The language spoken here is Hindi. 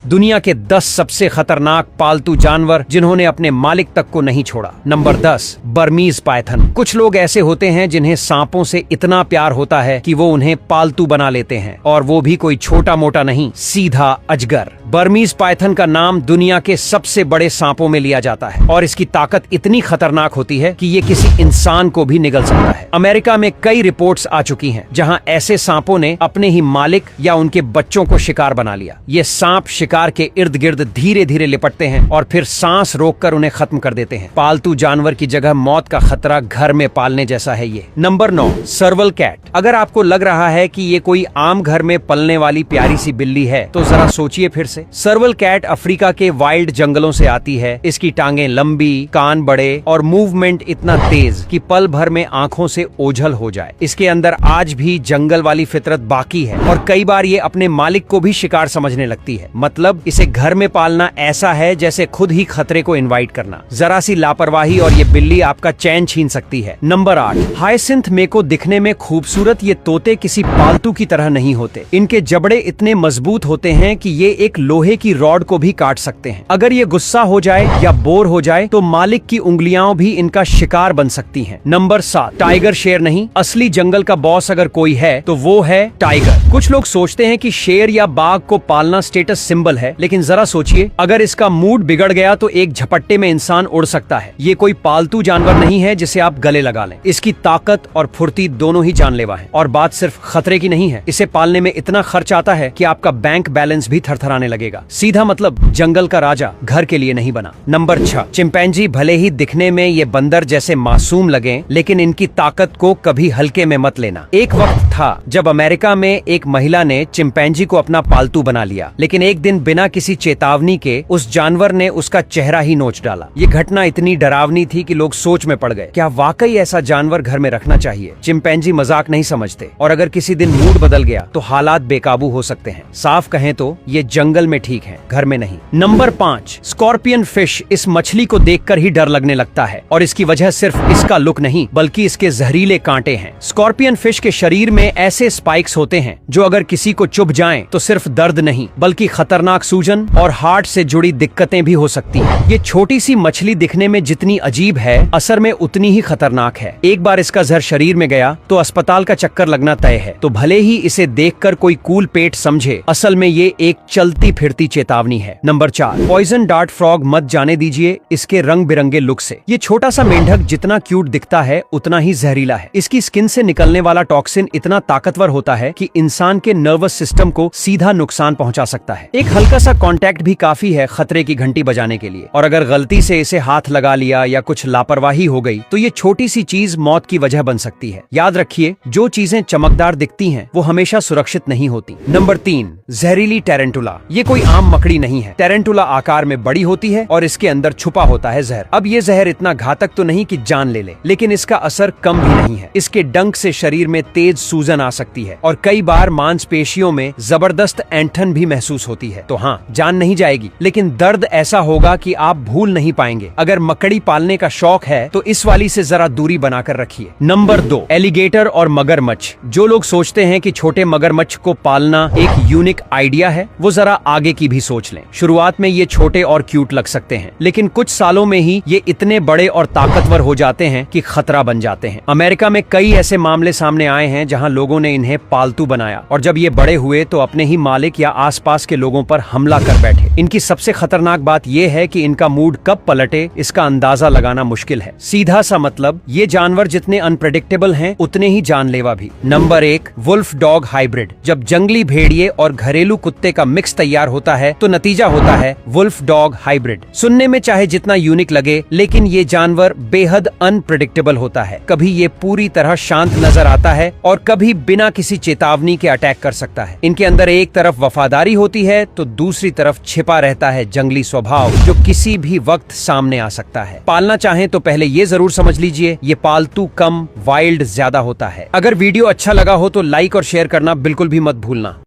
दुनिया के 10 सबसे खतरनाक पालतू जानवर जिन्होंने अपने मालिक तक को नहीं छोड़ा। Number 10, Burmese Python. कुछ लोग ऐसे होते हैं जिन्हें सांपों से इतना प्यार होता है कि वो उन्हें पालतू बना लेते हैं, और वो भी कोई छोटा मोटा नहीं, सीधा अजगर। बर्मीज पायथन का नाम दुनिया के सबसे बड़े सांपों में लिया जाता है, और इसकी ताकत इतनी खतरनाक होती है कि ये किसी इंसान को भी निगल सकता है। अमेरिका में कई रिपोर्ट्स आ चुकी हैं जहां ऐसे सांपों ने अपने ही मालिक या उनके बच्चों को शिकार बना लिया। ये सांप शिकार के इर्द गिर्द धीरे धीरे लिपटते हैं और फिर सांस रोककर उन्हें खत्म कर देते हैं। पालतू जानवर की जगह मौत का खतरा घर में पालने जैसा है ये। Number 9, सर्वल cat. अगर आपको लग रहा है कि ये कोई आम घर में पलने वाली प्यारी सी बिल्ली है तो जरा सोचिए फिर से। सर्वल कैट अफ्रीका के वाइल्ड जंगलों से आती है। इसकी टांगें लंबी, कान बड़े और मूवमेंट इतना तेज कि पल भर में आंखों से ओझल हो जाए। इसके अंदर आज भी जंगल वाली फितरत बाकी है, और कई बार ये अपने मालिक को भी शिकार समझने लगती है। मतलब इसे घर में पालना ऐसा है जैसे खुद ही खतरे को इनवाइट करना। जरा सी लापरवाही और ये बिल्ली आपका चैन छीन सकती है। नंबर 8, हायसिंथ मेको। दिखने में खूबसूरत ये तोते किसी पालतू की तरह नहीं होते। इनके जबड़े इतने मजबूत होते हैं कि ये एक लोहे की रॉड को भी काट सकते हैं। अगर ये गुस्सा हो जाए या बोर हो जाए तो मालिक की उंगलियां भी इनका शिकार बन सकती हैं। नंबर 7, टाइगर शेर नहीं, असली जंगल का बॉस अगर कोई है तो वो है टाइगर। कुछ लोग सोचते हैं कि शेर या बाघ को पालना स्टेटस सिंबल है, लेकिन जरा सोचिए, अगर इसका मूड बिगड़ गया तो एक झपट्टे में इंसान उड़ सकता है। ये कोई पालतू जानवर नहीं है जिसे आप गले लगा लें। इसकी ताकत और फुर्ती दोनों ही जानलेवा है, और बात सिर्फ खतरे की नहीं है। इसे पालने में इतना खर्च आता है कि आपका बैंक बैलेंस भी थरथराने लगेगा। सीधा मतलब जंगल का राजा घर के लिए नहीं बना। Number 6, chimpanzee. भले ही दिखने में ये बंदर जैसे मासूम लगे, लेकिन इनकी ताकत को कभी हल्के में मत लेना। एक वक्त था जब अमेरिका में एक महिला ने चिंपैंजी को अपना पालतू बना लिया, लेकिन एक दिन बिना किसी चेतावनी के उस जानवर ने उसका चेहरा ही नोच डाला। ये घटना इतनी डरावनी थी कि लोग सोच में पड़ गए, क्या वाकई ऐसा जानवर घर में रखना चाहिए? चिंपैंजी मजाक नहीं समझते, और अगर किसी दिन मूड बदल गया तो हालात बेकाबू हो सकते हैं। साफ कहें तो ये जंगल में ठीक है, घर में नहीं। Number 5, scorpion fish. इस मछली को देखकर ही डर लगने लगता है, और इसकी वजह सिर्फ इसका लुक नहीं बल्कि इसके जहरीले कांटे हैं। स्कॉर्पियन फिश के शरीर में ऐसे स्पाइक्स होते हैं जो अगर किसी को चुभ जाएं तो सिर्फ दर्द नहीं बल्कि खतरनाक सूजन और हार्ट से जुड़ी दिक्कतें भी हो सकती हैं। ये छोटी सी मछली दिखने में जितनी अजीब है, असर में उतनी ही खतरनाक है। एक बार इसका जहर शरीर में गया तो अस्पताल का चक्कर लगना तय है। तो भले ही इसे देखकर कोई कूल पेट समझे, असल में ये एक चलती फिरती चेतावनी है। Number 4, poison dart frog. मत जाने दीजिए इसके रंग बिरंगे लुक से। ये छोटा सा मेंढक जितना क्यूट दिखता है उतना ही जहरीला है। इसकी स्किन से निकलने वाला टॉक्सिन इतना ताकतवर होता है कि इंसान के नर्वस सिस्टम को सीधा नुकसान पहुंचा सकता है। एक हल्का सा कांटेक्ट भी काफी है खतरे की घंटी बजाने के लिए, और अगर गलती से इसे हाथ लगा लिया या कुछ लापरवाही हो गई तो ये छोटी सी चीज मौत की वजह बन सकती है। याद रखिए, जो चीजें चमकदार दिखती हैं वो हमेशा सुरक्षित नहीं होती। नंबर 3, जहरीली टेरेंटुला। ये कोई आम मकड़ी नहीं है। टेरेंटुला आकार में बड़ी होती है और इसके अंदर छुपा होता है जहर। अब ये जहर इतना घातक तो नहीं कि जान ले, लेकिन इसका असर कम भी नहीं है। इसके डंक से शरीर में तेज सूजन आ सकती है, और कई बार मांसपेशियों में जबरदस्त ऐंठन भी महसूस होती है। तो हाँ, जान नहीं जाएगी, लेकिन दर्द ऐसा होगा कि आप भूल नहीं पाएंगे। अगर मकड़ी पालने का शौक है तो इस वाली से जरा दूरी बनाकर रखिए। नंबर 2, एलिगेटर और मगरमच्छ। जो लोग सोचते हैं कि छोटे मगरमच्छ को पालना एक यूनिक आइडिया है, वो जरा आगे की भी सोच लें। शुरुआत में ये छोटे और क्यूट लग सकते हैं, लेकिन कुछ सालों में ही ये इतने बड़े और ताकतवर हो जाते हैं कि खतरा बन जाते हैं। अमेरिका में कई ऐसे मामले सामने आए हैं जहां लोगों ने इन्हें पालतू बनाया, और जब ये बड़े हुए तो अपने ही मालिक या आसपास के लोगों पर हमला कर बैठे। इनकी सबसे खतरनाक बात यह है कि इनका मूड कब पलटे इसका अंदाजा लगाना मुश्किल है। सीधा सा मतलब, ये जानवर जितने अनप्रेडिक्टेबल हैं उतने ही जानलेवा भी। Number 1, wolf dog hybrid. जब जंगली भेड़िए और घरेलू कुत्ते का मिक्स तैयार होता है तो नतीजा होता है वुल्फ डॉग हाइब्रिड। सुनने में चाहे जितना यूनिक लगे, लेकिन ये जानवर बेहद अनप्रेडिक्टेबल होता है। कभी ये पूरी तरह शांत नजर आता है और कभी बिना किसी चेतावनी के अटैक कर सकता है। इनके अंदर एक तरफ वफादारी होती है तो दूसरी तरफ छिपा रहता है जंगली स्वभाव जो किसी भी वक्त सामने आ सकता है। पालना चाहें तो पहले ये जरूर समझ लीजिए, ये पालतू कम, वाइल्ड ज्यादा होता है। अगर वीडियो अच्छा लगा हो तो लाइक और शेयर करना बिल्कुल भी मत भूलना।